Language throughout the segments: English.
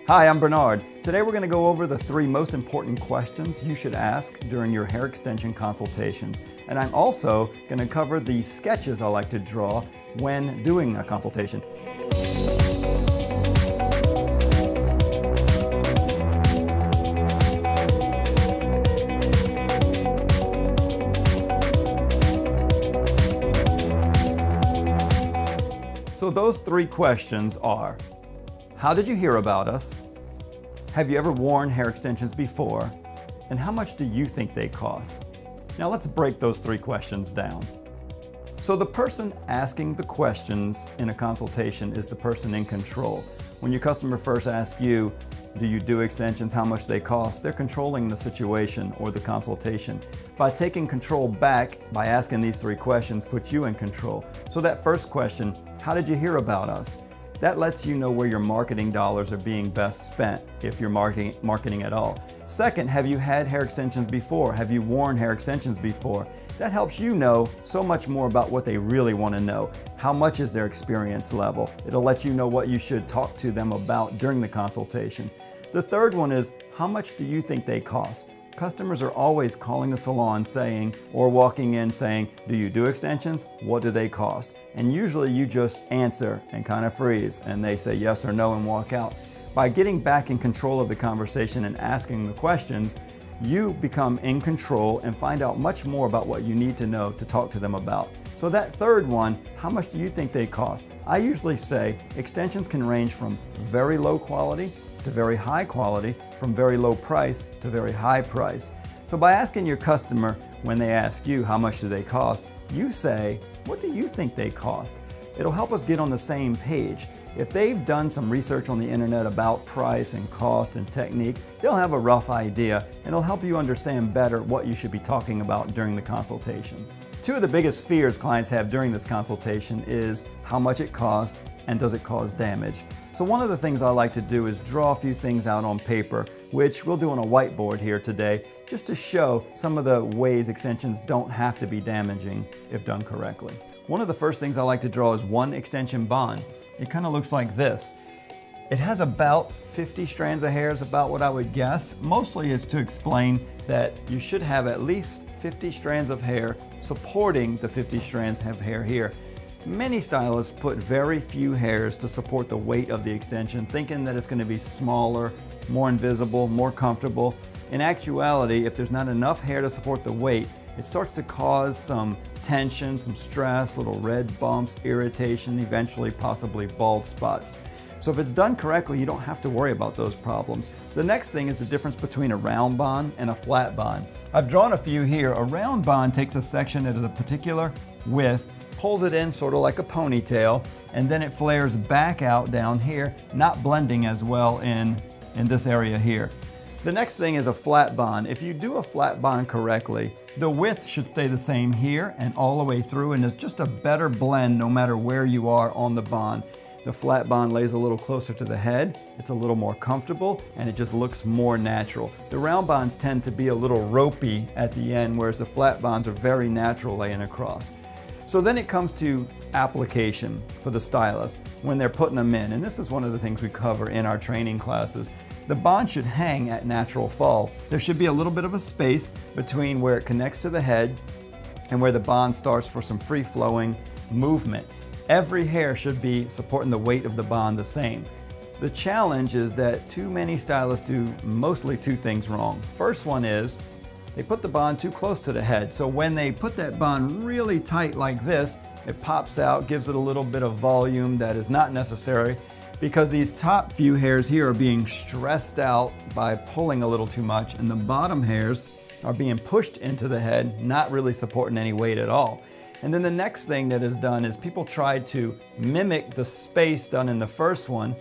Hi, I'm Bernard. Today we're going to go over the 3 most important questions you should ask during your hair extension consultations. And I'm also going to cover the sketches I like to draw when doing a consultation. So those 3 questions are: how did you hear about us? Have you ever worn hair extensions before? And how much do you think they cost? Now let's break those 3 questions down. So the person asking the questions in a consultation is the person in control. When your customer first asks you, do you do extensions, how much they cost, they're controlling the situation or the consultation. By taking control back, by asking these 3 questions, puts you in control. So that first question, how did you hear about us? That lets you know where your marketing dollars are being best spent, if you're marketing at all. Second, have you had hair extensions before? Have you worn hair extensions before? That helps you know so much more about what they really want to know. How much is their experience level? It'll let you know what you should talk to them about during the consultation. The third one is, how much do you think they cost? Customers are always calling the salon saying, or walking in saying, do you do extensions? What do they cost? And usually you just answer and kind of freeze, and they say yes or no and walk out. By getting back in control of the conversation and asking the questions, you become in control and find out much more about what you need to know to talk to them about. So that third one, how much do you think they cost? I usually say extensions can range from very low quality to very high quality, from very low price to very high price. So by asking your customer when they ask you how much do they cost, you say, what do you think they cost? It'll help us get on the same page. If they've done some research on the internet about price and cost and technique, they'll have a rough idea, and it'll help you understand better what you should be talking about during the consultation. 2 of the biggest fears clients have during this consultation is how much it costs and does it cause damage. So one of the things I like to do is draw a few things out on paper, which we'll do on a whiteboard here today, just to show some of the ways extensions don't have to be damaging if done correctly. One of the first things I like to draw is one extension bond. It kind of looks like this. It has about 50 strands of hair is about what I would guess. Mostly it's to explain that you should have at least 50 strands of hair supporting the 50 strands of hair here. Many stylists put very few hairs to support the weight of the extension, thinking that it's going to be smaller, more invisible, more comfortable. In actuality, if there's not enough hair to support the weight, it starts to cause some tension, some stress, little red bumps, irritation, eventually possibly bald spots. So if it's done correctly, you don't have to worry about those problems. The next thing is the difference between a round bond and a flat bond. I've drawn a few here. A round bond takes a section that is a particular width, pulls it in sort of like a ponytail, and then it flares back out down here, not blending as well in this area here. The next thing is a flat bond. If you do a flat bond correctly, the width should stay the same here and all the way through, and it's just a better blend no matter where you are on the bond. The flat bond lays a little closer to the head, it's a little more comfortable, and it just looks more natural. The round bonds tend to be a little ropey at the end, whereas the flat bonds are very natural laying across. So then it comes to application for the stylist when they're putting them in, and this is one of the things we cover in our training classes. The bond should hang at natural fall. There should be a little bit of a space between where it connects to the head and where the bond starts for some free-flowing movement. Every hair should be supporting the weight of the bond the same. The challenge is that too many stylists do mostly 2 things wrong. First one is they put the bond too close to the head. So when they put that bond really tight like this, it pops out, gives it a little bit of volume that is not necessary, because these top few hairs here are being stressed out by pulling a little too much, and the bottom hairs are being pushed into the head, not really supporting any weight at all. And then the next thing that is done is people try to mimic the space done in the first one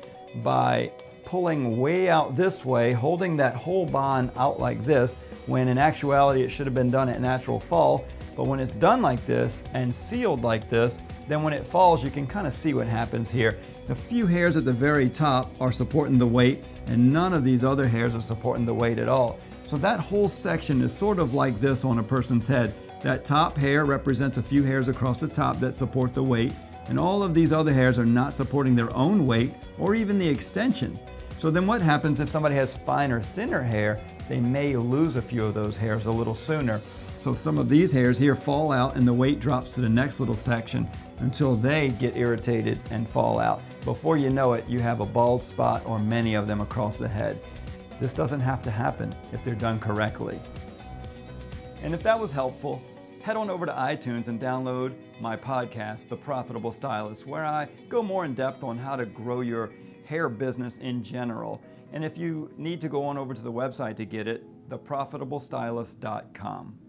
by pulling way out this way, holding that whole bond out like this, when in actuality it should have been done at natural fall. But when it's done like this and sealed like this, then when it falls, you can kind of see what happens here. The few hairs at the very top are supporting the weight, and none of these other hairs are supporting the weight at all. So that whole section is sort of like this on a person's head. That top hair represents a few hairs across the top that support the weight, and all of these other hairs are not supporting their own weight or even the extension. So then what happens if somebody has finer, thinner hair? They may lose a few of those hairs a little sooner. So some of these hairs here fall out and the weight drops to the next little section until they get irritated and fall out. Before you know it, you have a bald spot or many of them across the head. This doesn't have to happen if they're done correctly. And if that was helpful, head on over to iTunes and download my podcast, The Profitable Stylist, where I go more in depth on how to grow your hair business in general. And if you need to go on over to the website to get it, theprofitablestylist.com.